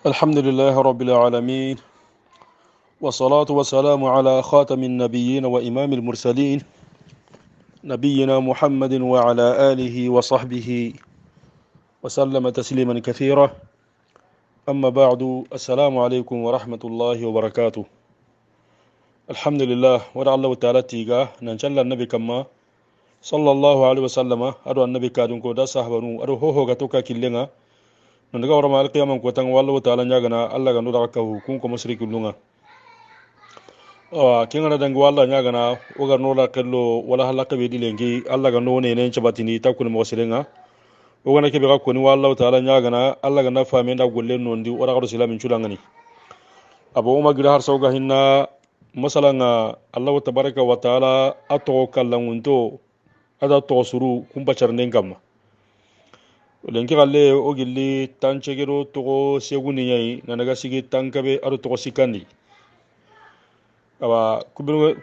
الحمد لله رب العالمين، والصلاة والسلام على خاتم النبيين وإمام المرسلين، نبينا محمد وعلى آله وصحبه وسلم تسليما كثيرا. أما بعد، السلام عليكم ورحمة الله وبركاته. الحمد لله ودع الله تعالى تيغا ننشل النبي كما صلى الله عليه وسلم أدو النبي كادون كودا صحبانو أدو هو غتوكا كيلنا نندغا ورما القيامة كوتان والله تعالى نياغنا الله غنو دعكه كونكو مسري كلنا kengana dangi walla nyagana ogar nola kello wala halaka be dilengi alla ga none ne chabatini takun mo sirenga ogana kebe ga koni walla taala nyagana alla ga na fami nda golle nondi ora gado silamin chulangani abo ma gira har sawga hinna masalanga allah tabaraka wa taala ato kallangunto ada to suru kumba charnen gamma lenki galle o gilli tanchegero to seguni nyai nanaga sigi tankabe ado to sikandi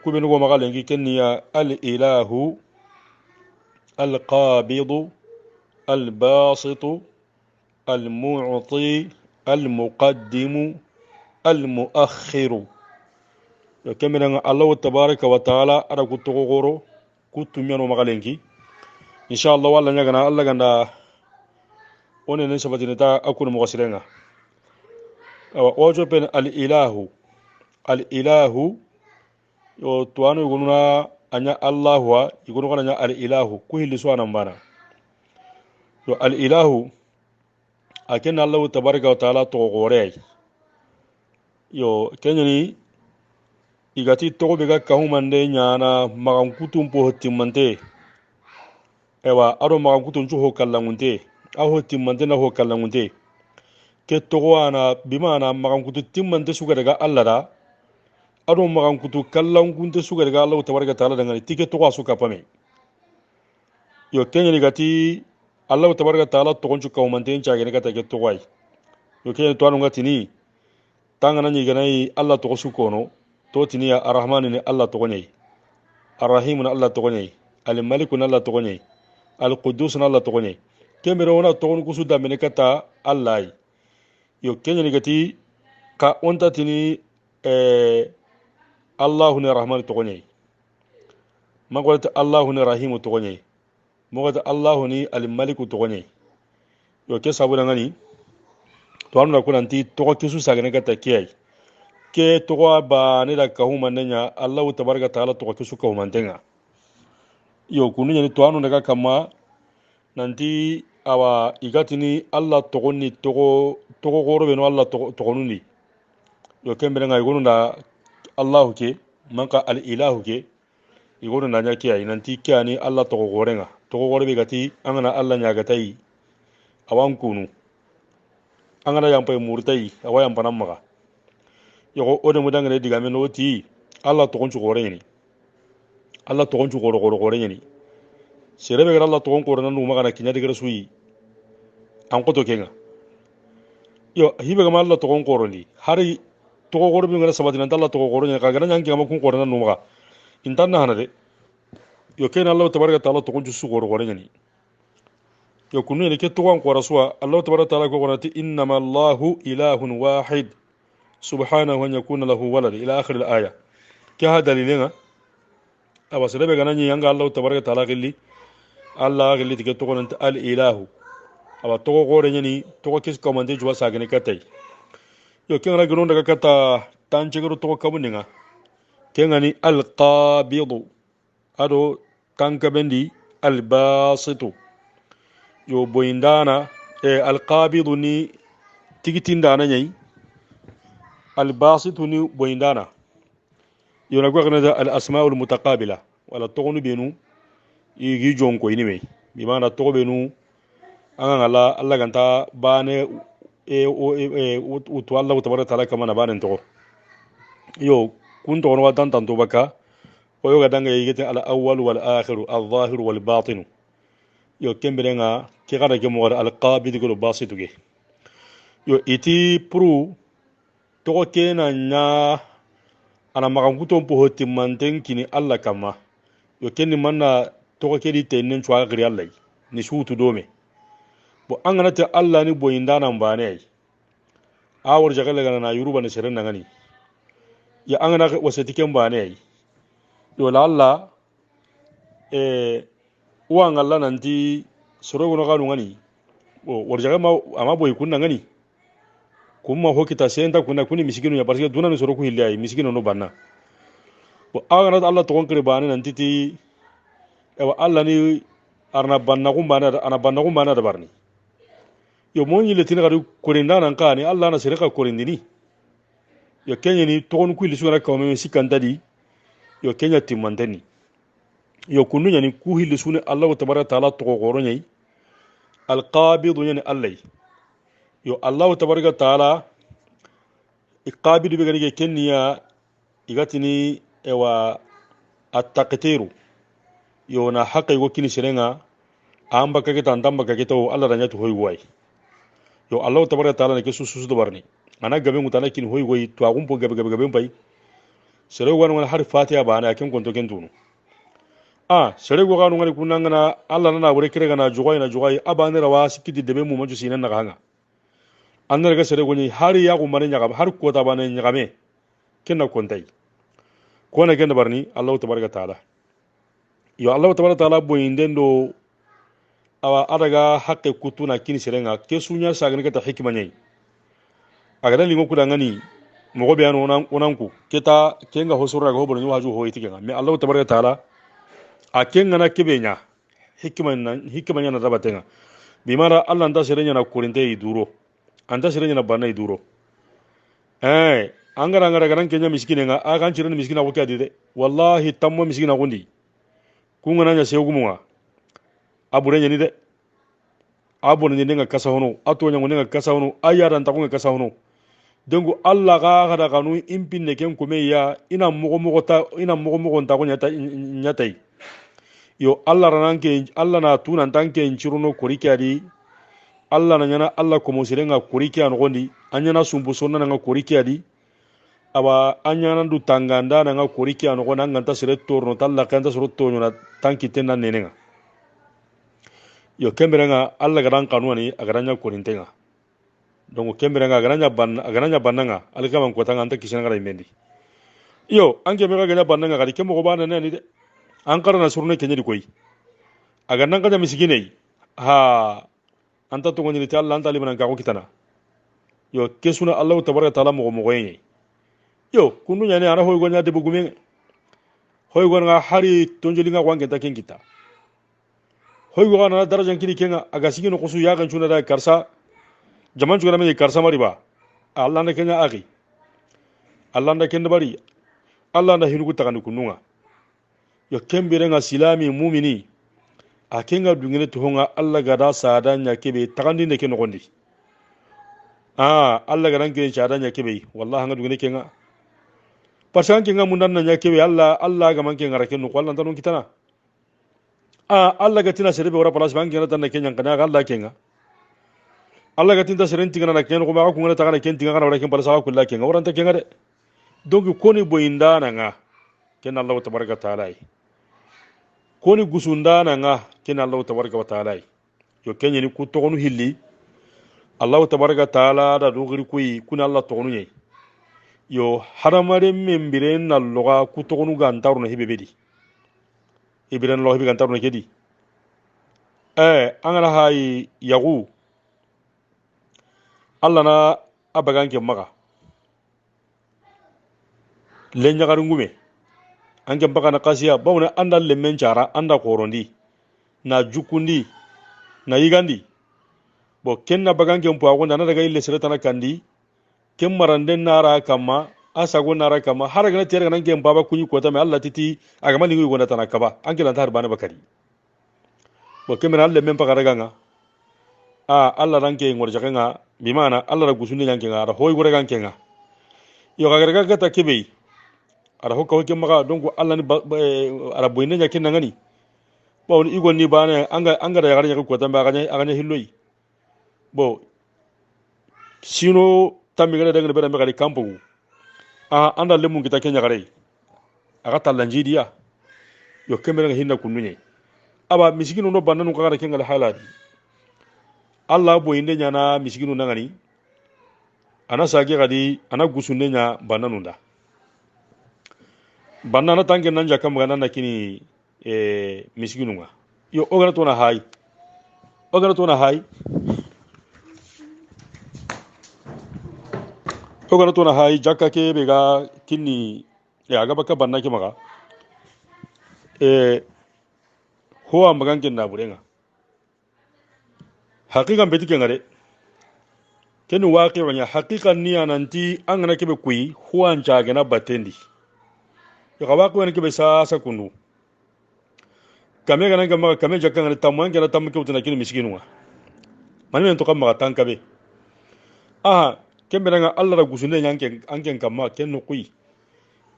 kubinu go magalengi kenniya al-ilahu al-qabidu al-basitu al-mu'ti al-muqaddimu al-muakhiru kemena Allah tabaraka wa taala ada kutogo goro kutumyano magalengi inshallah walla nyagana Allah ganda onen sabatinata akunu mo sirenga ojo pen al-ilahu yo tuwanu igununa anya allahu wa igunu kana nya al ilahu ku hilli so bana yo al ilahu aken allah tabaraka wa taala to gore yo kenyani igati to be ga kahumande nyana magan kutum po hotimante ewa aro magan kutum chu ho kallangunte a hotimante na ho kallangunte ke to wana bimana magan kutum timmante suga daga allah da ado magan kutu kallan kunte suga daga Allah tabaraka taala dangane tike to asu kapame yo kenya ni gati Allah tabaraka taala to gonchu ka umante en chagene kata ke to wai yo kenya to anu ngatini tangana ni ganai Allah to su kono to tini ya arrahman ni Allah to gonai arrahim ni Allah to gonai al malik ni Allah to gonai al qudus ni Allah to gonai kemero na to gon kusu da mene kata Allah yo kenya ni gati ka onta tini Allahu ni rahman togonyai magwata Allahu ni rahim togonyai magwata Allahu ni al-malik togonyai yo ke sabuna ngani to anu na kunanti togo kisu sagane kata kiyai ke togo ba ne da kahuma nenya Allahu tabaraka taala togo kisu kahuma ntenga yo kununya ni to anu daga kama nanti awa igatini Allah togonni togo goro beno Allah togonuni yo kembere ngai gonunda Allahu ke manka al-ilahu ke igoro nanya kiya nanti kiya ni Allah to gorenga to gore be gati angana Allah nya gatai awan kunu angana yampai murtai awayam panam maga yogo ode mudangane diga men oti Allah to gonchu goreni Allah to gonchu goreni serebe gara Allah to gon korena nu maga na kinya diga suyi an ko to kenga yo hibe ga Allah to gon koroni hari togo goro bi ngara sabati nan dalla togo goro nya kagana nyangi ngama kun korona nuga intan na hanade yo ken Allah tabaraka taala togo jusu goro goro nyani yo kunu ne ke togo an kora suwa Allah tabaraka taala ko gonati innama Allahu ilahun wahid subhanahu an yakuna lahu walad ila akhir al-aya ke ha dalilenga aba sebe gana nyi yanga Allah tabaraka taala gilli Allah gilli tike togo nan al-ilahu aba togo goro nyani togo kis komande juwa sagane katai yo kenga gino daga kata tanchigaro to kabuninga kenga ni al-qabidu ado tankabendi al-basitu yo boindana al-qabidu ni tigitindana nyai al-basitu ni boindana yo na gwagna da al-asma'ul mutaqabila wala togonu benu igi jonko inime bi mana togo benu anga Allah ganta bane utu Allah tabaraka taala kama na banen to yo kun to no tan to baka o yo gadanga yigete al awwal wal akhir al zahir wal batin yo kemberenga ke kada ke mo al qabid go basit ge yo iti pro to ke na nya ana magan kuto po hotti manten kini Allah kama yo kenni manna to ke di tenen chwa gri Allah ni shutu dome bo angana te Allah ni boyinda nan bane a war jagale gana na yuruba ne seren ngani ya angana wasati ken bane ai yo la Allah wa ngalla nanti soro gono kanu ngani war jagama ama boy kunna ngani kuma hokita senta kuna kuni misikinu ya parce que dunanu soro ku hilai misikinu no banna agana Allah to konkere bane nanti ti ewa Allah ni arna banna kumbana ana banna kumbana da barni yo moni le tin gadu korinda nan kani Allah na sireka korindini yo kenya ni togon ku lisu na kawme sikandadi yo kenya timandani yo kunu yani ku lisu ne Allah tabaraka taala to goro nyai al qabid yani Allah yo Allah tabaraka taala iqabidu be gani kenya igatini ewa at-taqtiru yo na haqqi go kini serenga amba kageta ndamba kageta Allah ranya to hoy wai yo Allah tabaraka taala ne ke susu do barni ana gabe mutana kin hoy goy to agum po gabe bai sere wan wan har fatiha bana ken konto ken tunu sere go ganu ngani kunanga Allah na wure kire gana jugay na jugay abane rawa sikiti debe mu maju sinan naga hanga anna ga sere go ni har ya go mane nyaga har ko ta bana nyaga me ken na kontai ko na ken barni Allah tabaraka taala yo Allah tabaraka taala bo indendo awa adaga haqqe kutuna kini serenga ke sunya sagani kata hikma nyai agada lingo kudangani mogo be anu onanku kita kenga hosura ga hobolo nyaju ho itikenga me Allah tabaraka taala akenga na kebenya hikma nya na rabatenga bimara Allah nda serenya na kurinte iduro anda serenya na bana iduro angara garan kenya miskinenga agan chiren miskina ko kyadide wallahi tammo miskina gondi kungana nya segumunga aburenya ni de abone ni nga kasa hono atonya ngonga kasa hono ayara ntakunga kasa hono dengo Allah ga gada kanu impinne ken kume ya ina mogo nta ko nyatai yo Allah rananke Allah na tuna tanke nchiruno korikadi Allah na nyana Allah ko mosirenga korikia no gondi anyana sumbu sonna nga korikiadi aba anyana du tanganda nga korikia no gona nganta sire torno talla kanta suru tonyo na tanki tenna nenenga yo kemberenga Allah garan kanwani agaranya korintenga donc kemberenga agaranya bannanga alkaman ko tanga anta kisana gara imendi yo anke mega ganya bannanga kadi kembo ko bana ne ni de an karana surne kenya di koy agannan kaja misigine ha anta to ngoni ta Allah anta liman ka ko kitana yo kesuna Allah tabaraka taala mo yenye yo kunu nyane ana hoy gonya de bugume hoy gonga hari tonjolinga wange ta kita hoy gona darajan kini kenga aga sigino kusu ya kan chuna da karsa jaman chuna me karsa mariba Allah na kenya aki Allah na kenda bari Allah na hinugu takandu kununga yo kembere nga silami mumini akenga dungene tuhonga Allah gada sadanya kebe takandi ne keno gondi Allah gadan ke sadanya kebe wallahi nga dungene kenga pasan kenga mundan na kebe Allah ga manke ngara kenu wallan tanon kitana Allah gatina serebe ora palas bangi na tan kenya kana Allah kenga Allah gatinta serenti kana na kenu ko ma ko ngana takana kenti ngana ora ken palasa ko la kenga ora ta kenga de donc koni boyindana nga ken Allah tabaraka taala koni gusundana nga ken Allah tabaraka wa taala yo kenye ni ku togonu hilli Allah tabaraka taala da dogri kuyi kuna Allah togonu nyai yo haramare membiren na loga ku togonu gantaru na hibebedi ibiran lo hibi gantaru na kedi angana hay yagu Allah na abagan ke maga lenya garungume anke mpaka na kasiya bawna anda lemmen cara anda korondi na jukundi na yigandi bo kenna baganke mpo agonda na daga ille sereta na kandi ken marande nara kama asago nara kama haraga na tiyarga nanke mbaba kunyi kota me Allah titi agama lingu yugona tana kaba anke lanta harbana bakari bo kemena lemmen mpaka raganga Allah ranke ngorjaka nga bimana Allah ra gusundi yanke nga ra hoy gore ganke nga yo gagaraga kata kebe ara hokka hokke maga donc Allah ni ara boyne nya ken ngani bo ni igon ni bana anga da yagarnya ko tamba aganya hilloyi bo sino tammi gada daga bera megari kampo anda lemu kita kenya gare aga talanjidiya yo kemera hinna kununye aba misigino no bananu kagara kengal haladi Allah boyinde nya na misigino nangani ana sage gadi ana gusundenya bananunda banana tanke nanja kam ganana kini miskinunga yo ogana tona hay ogana tona hay jakka ke be ga kini aga baka banna ke maga ho am magan ken na burenga haqiqan beti ken ngare ken waqi wanya haqiqan ni ananti angana ke be kui ho an jaga na batendi yo ga waqi wani ke be sa kunu kame gana gama kame jakka ngane tamman gana tamman ke utana kini miskinunga mani men to kam maga tanka be kembe nga Allah ra gusune anken kamma ken no kui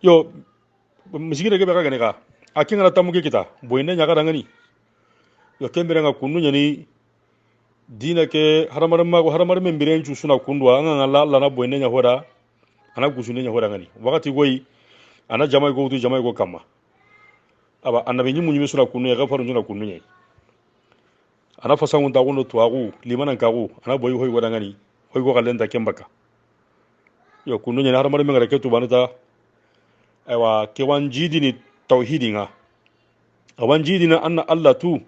yo misigire ke bega ganeka akinga na tamuke kita boyne nya gara ngani yo kembe nga kunu nyani dina ke haramar men biren cu suna kundu anga Allah na boyne nya hoda ana gusune nya hoda ngani wakati goyi ana jamai go kamma aba annabi nyi munyi suna kunu ya gafaru suna kunu nyai ana fasangun ta gono tuagu limanan kagu ana boyi hoy goda ngani hoy go kalenda kembaka yo kunu nyana haramar men ngara ketu banata aywa ke wanjidi ni tauhidi nga awanjidi na anna Allah tu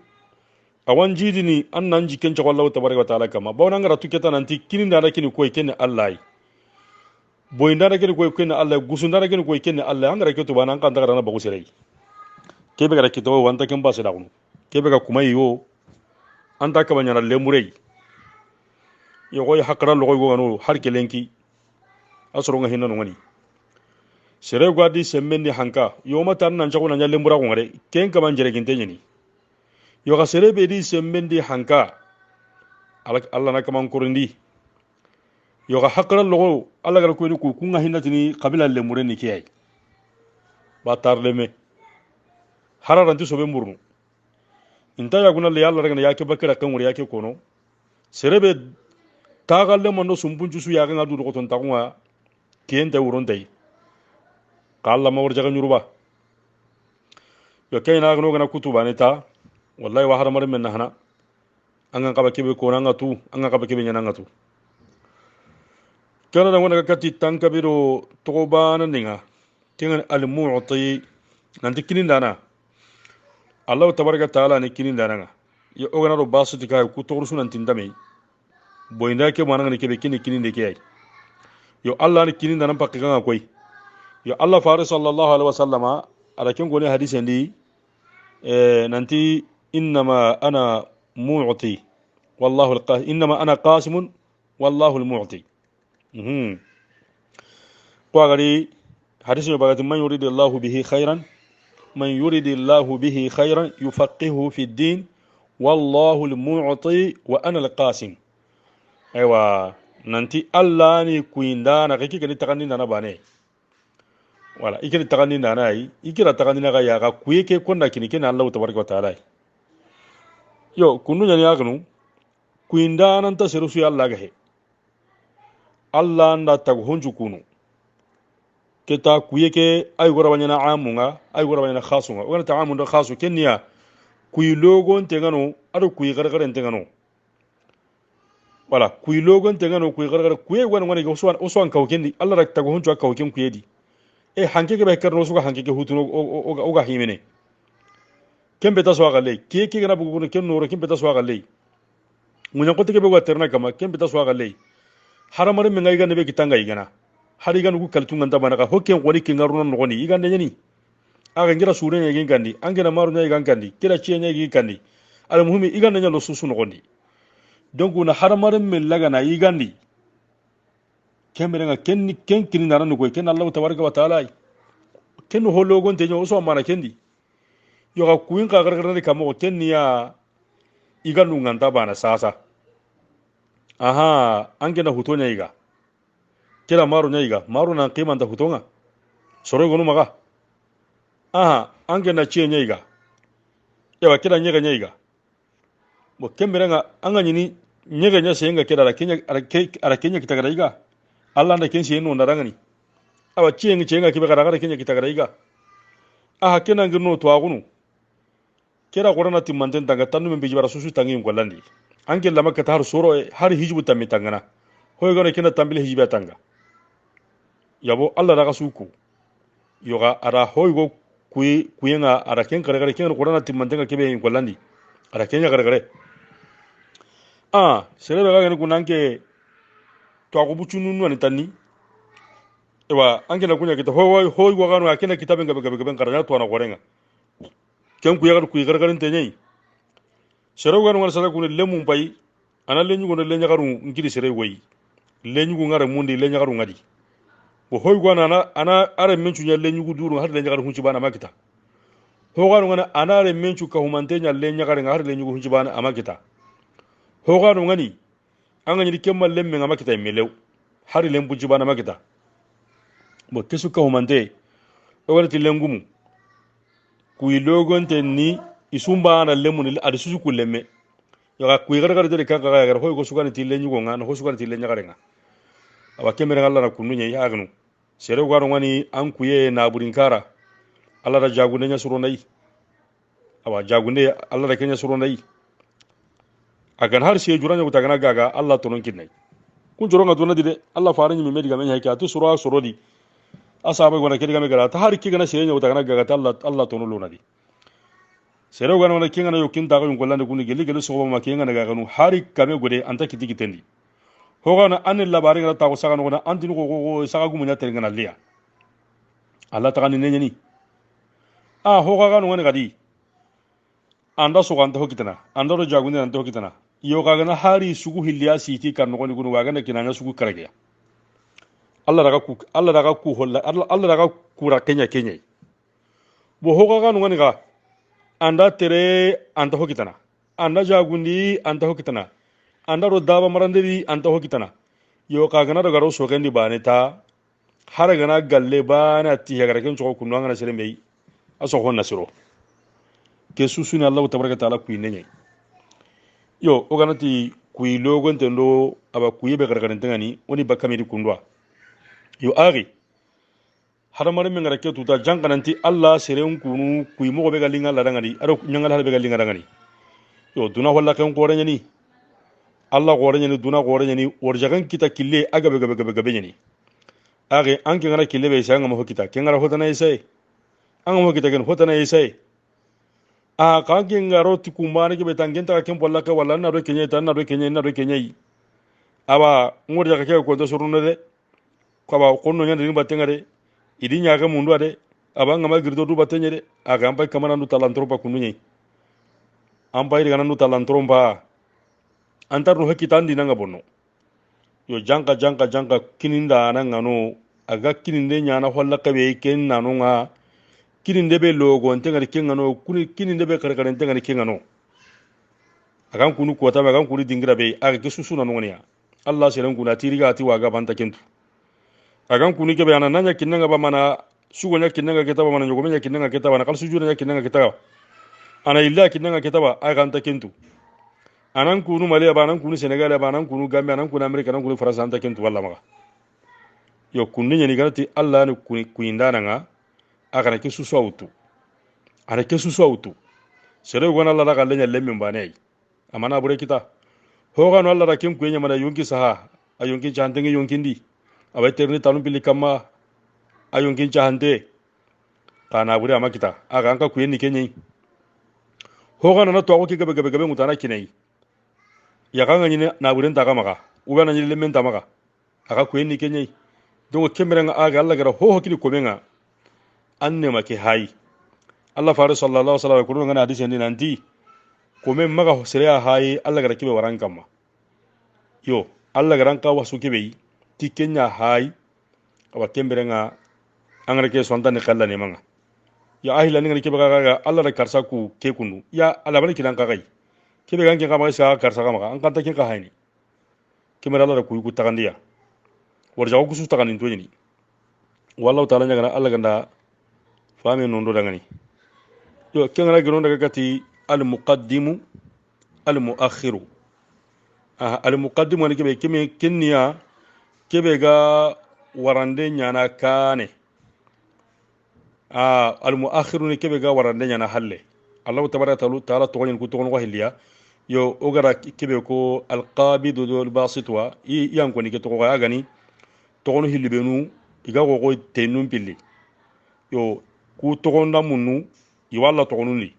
awanjidi ni anna anji kencha wallahu tabaraka wa taala kama bawna ngara tuketa nanti kini ndara kini koy ken Allah boy ndara kini koy ken Allah gusu ndara kini koy ken Allah ngara ketu bana kan daga na bagu serei kebe gara kito wanta ken ba seda kunu kebe ga kuma yo anta ka banyana lemurei yo goy hakra lo goy go ngano har kelenki asoro nga hinna ngani sere gwadi semmendi hanka yo mata nan jago nan yalle mura ngare ken ka man jere ginte nyini yo ga sere be di semmendi hanka Allah na kaman kurindi yo ga hakra logo Allah gar ko ni ku kunga hinna tini qabila le mure ni kiyai ba tarleme hararanti sobe murnu inta ya guna le Allah ragana yake bakira kan wuri yake kono sere be tagalle mando sumbunju su ya ga ngadu ko ton takunga kiyente wuron tay qalla ma warjaga nyuruba yo kayna gano gana kutuba neta wallahi wa haramar men nahana anga kaba kebe ko nanga tu anga kaba kebe nyana tu kana da wona kati tankabiro to bana ninga tingan al mu'ti nan dikinin dana Allah tabaraka taala ne kinin dana yo ogana ro basu tika ku to rusunan tindame boyinda ke mananga ne kebe kinin de ke ay yo Allah ne kinin dana pakka nga koy yo Allah faris sallallahu alaihi wasallama ala ken gone hadisi ndi nanti innama ana mu'ti wallahu innama ana qasimun wallahu al-mu'ti kwa gari hadisi yo bagati man yuridillahu bihi khairan yufaqihu fi ad-din wallahu al-mu'ti wa ana al-qasim aywa nanti Allah ni kuinda na kiki kani takandi na bane wala ikiri takandi na nai ikira takandi na ya ga kuyeke konda kini kena Allah tabaraka wa taala yo kunu nyani agnu kuinda nan ta serusu ya Allah gahe Allah nda tag honju kunu keta kuyeke ay gora wanyana amunga ay gora wanyana khasunga wana ta amun da khasu kenya kuy logon tengano ado kuy gargaren tengano wala kuy logon tengano kuy gargar kuy wan wan go so kawkendi Allah rak tag honju kawken kuyedi hanke ke be karno suga hanke ke hutuno o ga himene kembe ta so galle ke gana bugu ken noro kembe ta so galle munya ko te ke be waterna kama kembe ta so galle haramare men ngai gane be kitanga igana hari ganu ku kaltunga ndaba naka hokken woni ke ngaruno no goni igande nyani aga ngira sure nyagi gandi angena maru nyagi gandi kira ciye nyagi gandi al muhimi igande nyalo susu no goni donc na haramare men laga na igandi kembe nga ken kini naranu ko ken Allah tabaraka wa taala ken holo gon te nyo so mana kendi yo ga kuin ka gargarani kamo ken ya iganu nganta bana sasa angena hutonya iga kira maru nya iga maru na qima nda hutonga soro gonu maga angena ciye nya iga yawa kira nyega nya iga bo kembe nga anga nyini nyega nya senga kira ara kenya kitagara iga Allah nda kensi eno ndarangani awa ciye cenga kibagara gara kenya kitagara iga kena ngirno to agunu kira qorana timmanten tanga tanu men bijibara susu tangi ngolandi anke lama kata har soro har hijibu tammi tangana hoy gona kina tambile hijibe tanga yabo Allah daga suku yoga ara hoy go kuyenga ara ken kare kare ken qur'ana timmantenga kebe in kollandi ara kenya kare kare sere daga gani kunanke to ko bucunu ni tanni ewa anke na kunya kita hoy go gano akena kitaben gabe karanya to na gorenga ken kuyaga ku kare kare tenyi sere go gano sala kun lemu pai ana lenyu go lenya garu ngiri sere woyi lenyu go ngara mundi lenya garu ngadi bo hoy go ana are menchu nya lenyu go duru har lenya garu hunci bana makita ho gano ngana ana are menchu ka humante nya lenya garu har lenyu go hunci bana amakita ho gano ngani an ganyi kemma lemme nga makita melew har lembu ci bana makita bo kesu ka humante o wala ti lengumu ku ilogonte ni isumba na lemu ni adi susu ku lemme yoga ku igara gara de kaka gara hoy go sugani ti lenyu go ngana ho sugani ti lenya gara nga awa kemere ngalla na kunu nya yagnu sere garo ngani an ku ye na burinkara alla da jagunde nya suro nayi awa jagunde alla da kenya suro nayi agan har sai juranya guta gana gaga Allah tonon kinnai kun juro nga dona dide Allah faran mi mediga men hayka to suro di asaba gona kedi game gara ta har ki gana sai nya guta gana gaga ta Allah tonon lona di sere gona wana kinga na yokin ta ko gollande kuni geli so ma kinga na gaga nu hari kame gode anta kiti kitendi ho gana an labari ngana ta ko saga no gona antinu ko saga gumu nya terenga na liya Allah ta kan ne ni ho ga no ngani gadi anda so ganta hokitana anda ro jagunde anta hokitana yo kagana hari sugu hilliya siti kan no gonu wagana kinanya sugu karage Allah daga ku holla Allah daga ku ra kenya bo ho ga no ngani ga anda tere anta hokitana anda jagundi anta hokitana anda ro daba marandiri anta hokitana yo kagana daga ro so kandi bane ta har gana galle bana ti ya garaken so ku no ngana sere mei aso honna siro ke susuni Allah tabaraka taala ku inenye yo oganati ku logon tendo aba ku yebe gargaran tangani oni bakami di kundwa yo ari haramare men ngara ke tuta jangananti Allah seren kunu ku mo be galinga la dangani aro nyangal hal be galinga dangani yo duna walla kan ko renya ni Allah ko renya ni duna ko renya ni warjagan kita kille aga be nyani ari anke ngara kille be sanga mo kita ke ngara hotana isai an mo kita ken hotana isai kanki ngaro ti kumbane ke betangen ta ken polla ka wala na do kenya tan na do kenya yi aba ngor ja ka ko to suruna de ko ba ko no nyande ni batenga de idi nya ga mundu ade aba ngama girdo du batenye de aga ampai kamana nu talantro pa kunu nyai ampai de nu talantro ba antar no hakitan di nanga bonno yo janka kininda nan ngano aga kininde nya na holla ka be ken nanu nga kinin debe logo ntengani kengano kinin debe karkare ntengani kengano akan kunu kota akan kunu dingira be aga kesusu na ngoniya Allah selan kuna tiriga ati waga banta kentu akan kunu kebe ana nanya kinanga ba mana sugo nya kinanga ketaba mana nyogo nya kinanga ketaba na kalsu juna nya kinanga ketaba ana illa kinanga ketaba aga anta kentu anan kunu male ba anan kunu Senegal ba anan kunu Gambia anan kunu America anan kunu France anta kentu walla maga yo kunu nya ni garati Allah ni kuindana nga akana ke susu autu ana ke susu autu sere gona Allah daga lenya lemmin bane amana bure kita ho gano Allah da kin kuenya mana yonki saha ayonki jantenge yonkindi abai terni tanu pili kama ayonki jante kana bure amakita aga anka kuyenni kenyi ho gano na to ko ke gabe mutana kinai ya kanga nyine na bure ntaka maka ubana nyile lemmen tamaka aga kuyenni kenyi dongo kemrenga aga Allah gara ho kini komenga anne make hayi Allah faru sallallahu alaihi wasallam kurun ngana hadisi ni nanti komen maga sere hayi Allah gara kibe waran kamma yo Allah garan ka wasu kibe ti kenya hayi awa kemberenga angara ke sonta ne kala ne manga ya ahila ni kibe ga Allah da karsa ku ke kunu ya Allah bani kidan ka kai kibe ganke ka ma sa karsa ka maka an kanta kin ka hayni kimera Allah da ku tagandiya warja ku su taganin to ni wallahu ta'ala nya Allah ganda fami nondo dangani yo kengara gino daga kati al muqaddimu al muakhiru al muqaddimu ne kebe kinniya kebe ga warande nyana kane al muakhiru ne kebe ga warande nyana halle Allah tabaraka ta'ala to gonin ku to gono hilliya yo ogara kebe ko alqabidu dol basitwa yan ko ni ke to ga gani to gono hilibenu iga ko tenum pilli yo ku to gonda munnu i walla to gonuni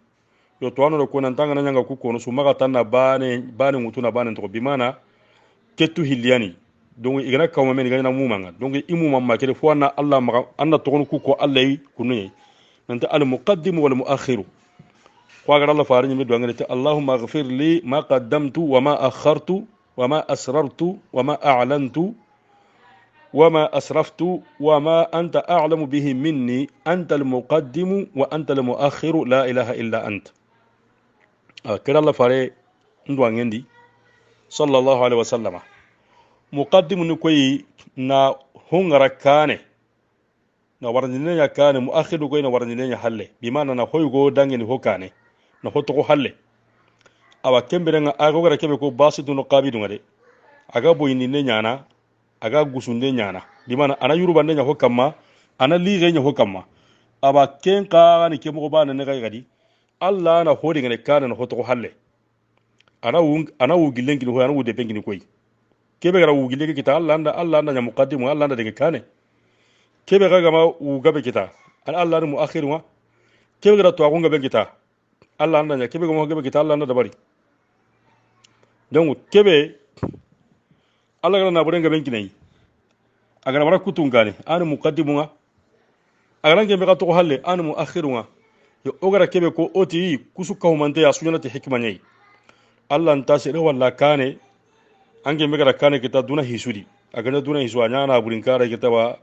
yo to anu ko nan tanga nyanga ku kono sumaga tanna bane mutuna bane to bimana ketu hiliani donc igana kawma men igana mumanga donc imu mamma kede fo anna allah ma anna to gono ku ko allah kunu nanta al muqaddim wal muakhir ko agar allah faari mi do ngale allahumma ighfir li ma qaddamtu wa ma akhartu wa ma asrartu wa ma a'lantu وما أسرفت وما أنت أعلم به مني أنت المقدم وأنت المؤخر لا إله إلا أنت كده الله فاري ندوان يندي صلى الله عليه وسلم مقدم نكوي نا هنغرا كاني na warnine ya kane muakhidu ko ina warnine ya halle bimana na hoygo dangi ni hokane na hoto ko halle awa kembere nga ago gara kebe ko basitu no qabidu ngade aga boyini ne nyana aga gusunde nyana bimana ana yurubande nya hokamma ana lige nya hokamma aba ken ka ni kemo bana ne ga gadi alla na hodi ngane kane na hoto ko halle ana wu gilengi ho ana wu de pengi ni koy kebe gara wu gilengi kita alla anda nya muqaddimu alla anda de kane kebe ga gama u gabe kita an Allah ni muakhir wa kebe ga to agun gabe kita Allah anda nya kebe ga gabe kita Allah anda dabari donc kebe Allah ga na buren gabe kinai aga mara kutungane an muqaddimu wa aga nge be ga to halle an muakhir wa yo ogara kebe ko oti kusuka humante ya sunyati hikma nyai Allah nta sere walla kane ange me ga kane kita duna hisudi aga na duna hisu anya na burin kare kita ba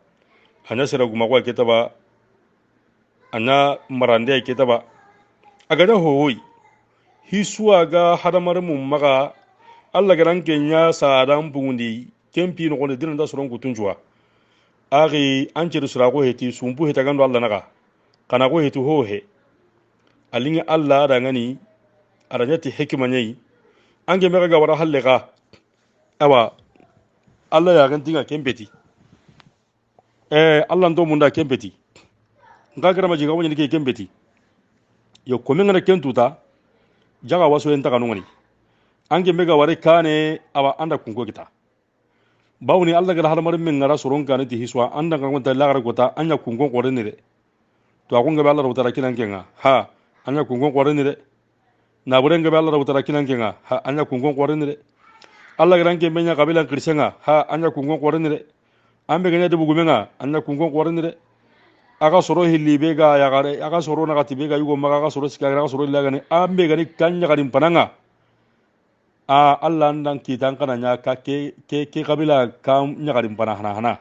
hanya sera guma kwa kitaba ana marande kitaba aga da hoyi hisuwa ga hadamar mun maga Allah garan kenya sadan bungundi kempi no gonde dinan da soron kutunjuwa ari anche sura ko heti sumbu heta gando Allah naga kana ko heti hohe alinga Allah da ngani aranyati hikima nyai ange mega ga wara hallega awa Allah ya gantinga kempeti Allah ndo munda kembeti ngagara maji ga woni ke kembeti yo komi ngana kentuta jaga waso en taka nungani ange mega ware kane awa anda kunko kita bawni Allah gara halmar min ngara soron kane ti hiswa anda ga wonta lagara gota anya kunko ko renire to akon ga Allah rawtara kinan kenga ha anya kunko ko renire na buren ga Allah rawtara kinan kenga ha anya kunko ko renire Allah gara nge menya kabilan krisenga ha anya kunko ko renire ambe ganya de bugumenga anna kungon korni de aga soro hilli bega ya gare aga soro na gati bega yugo maga aga soro sika aga soro lagane ambe gani kanya garin pananga a Allah ndan kitan kana nya ka ke kabila kam nya garin panahana hana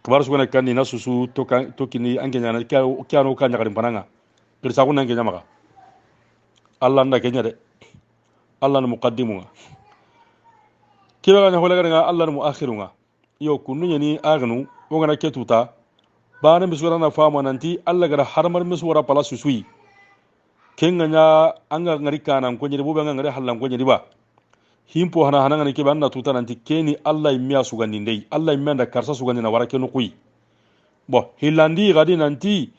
kabar su kana kanni nasusu to kan to kini ange nya na kyano kan nya garin pananga kirsa kun ange nya maga Allah nda kenya de Allah na muqaddimu kiba nya hola ga Allah na muakhirunga yo kunu yani agnu wongana ketuta bana misura na fama nanti Allah gara harmar misura pala susui kenga nya anga ngari kana ko nyiri buba ngari hallan ko nyiri ba himpo hana hana ngani ke banna tuta nanti keni Allah imya sugandi ndei Allah imya da karsa sugandi na warake no kui bo hilandi gadi nanti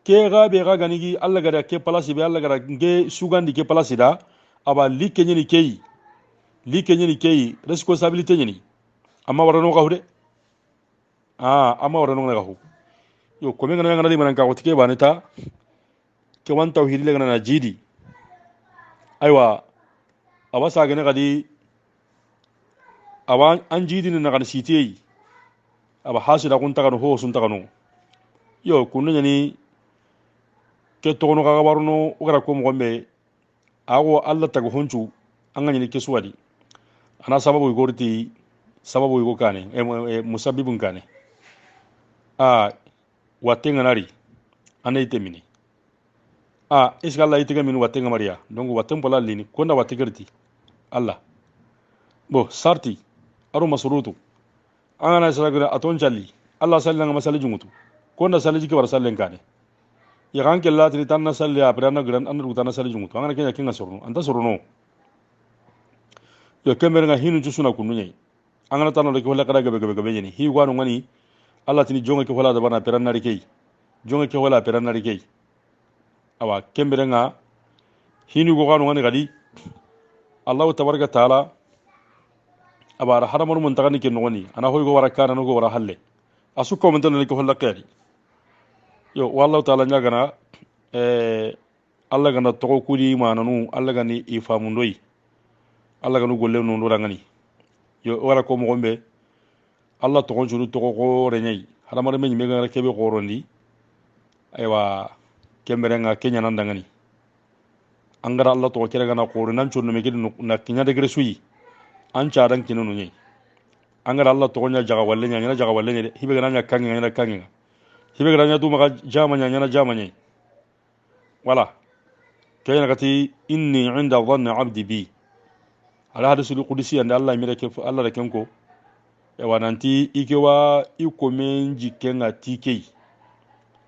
ke gabe ga ganigi Allah gara ke palasi be Allah gara nge sugandi ke palasi da aba likenye ni kei responsabilité ni amma warano ga hude amma warano ga hu yo ko men ngana di manan ka wotike baneta ke wan tauhid le ngana jidi aywa awasa gane gadi awan an jidi ne ngana sitei aba hasida kun tagano ho sun tagano yo kunu nyani ke tono ga warno ugara ko mo gombe awo Allah tago honchu an ngani ke suwadi ana sababu gorti sababu yugo kane musabibun kane watenga nari ana itemini iska Allah itega minu watenga maria donc watem pola lini konda wategerti Allah bo sarti aru masrutu ana salagra aton jalli Allah sallallahu masali jungutu konda saliji ke war sallen kane ya kanke latri tanna salli aprana gran anru tanna salli jungutu ana kenya kinga sorno anta sorno yo kemer nga hinu jusuna kununyai angana tano le ko la kada gabe ni hi gwanu ngani Allah tini jonga ke wala da bana perannari kei jonga ke wala perannari kei awa kembere nga hinu go gwanu ngani gadi Allah tabaraka taala abara haramar mun tagani ke noni ana hoy go wara kana no go wara halle asu ko mun tan ko holla qari yo wallahu taala nyagana Allah gana to ko kudi mananu Allah gani ifamu ndoy Allah ganu golle no ndo ngani yo wara ko mo gombe Allah to ko juru to ko renyai haramar men me gana kebe gorondi aywa kembere nga kenya nan dangani angara Allah to kere gana ko nan churno me gidu na kinya de gresui an cadan kinunu nyai angara Allah to nya jaga walle nya jaga walle nya hibe gana nya kangi nya kangi hibe gana nya du maka jama nya jama nya wala kayna kati inni inda dhanni abdi bi ala hadisul qudsi anda Allah mi reke Allah da kenko e wananti ikewa iko menji kenga tikei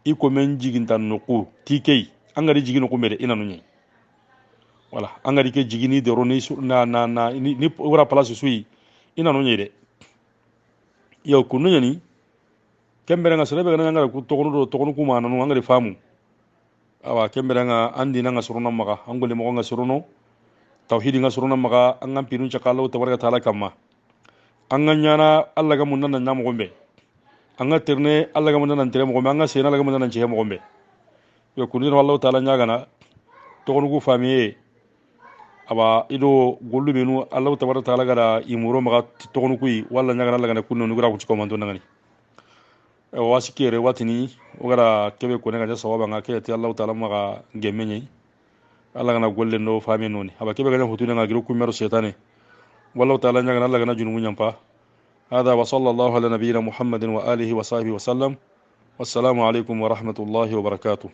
iko menji gintan nuku tikei angari jigino ko mere ina nunyi wala angari ke jigini de roni na ni wara place sui ina nunyi de yo kununya ni kembere nga serebe nga ngara ku tokonu ku mananu angari famu awa kembere nga andi nga suruna maka angole mo nga suruno tauhidi nga suruna maka angam pinu chakalo tabaraka taala kamma anganyana Allah ga munna nan nyamo gombe anga terne Allah ga munna nan tere mo gombe anga sena Allah ga munna nan chehe mo gombe yo kunino wallahu taala nyagana tokonu ku famiye aba ido gollu benu Allah tabaraka taala gara imuro maka tokonu ku walla nyagana Allah ga kunno nugura ku chiko manto nangani wasi kere watini ogara kebe ko nga sawaba nga ke ti Allah taala maka gemenye Allah gana golle no fami noni aba kebe gana hutuna nga giru kumero setane wallahu taala nga Allah gana junu munyampa hada wa sallallahu ala nabiyyina muhammadin wa alihi wa sahbihi wa sallam wassalamu alaikum wa rahmatullahi wa barakatuh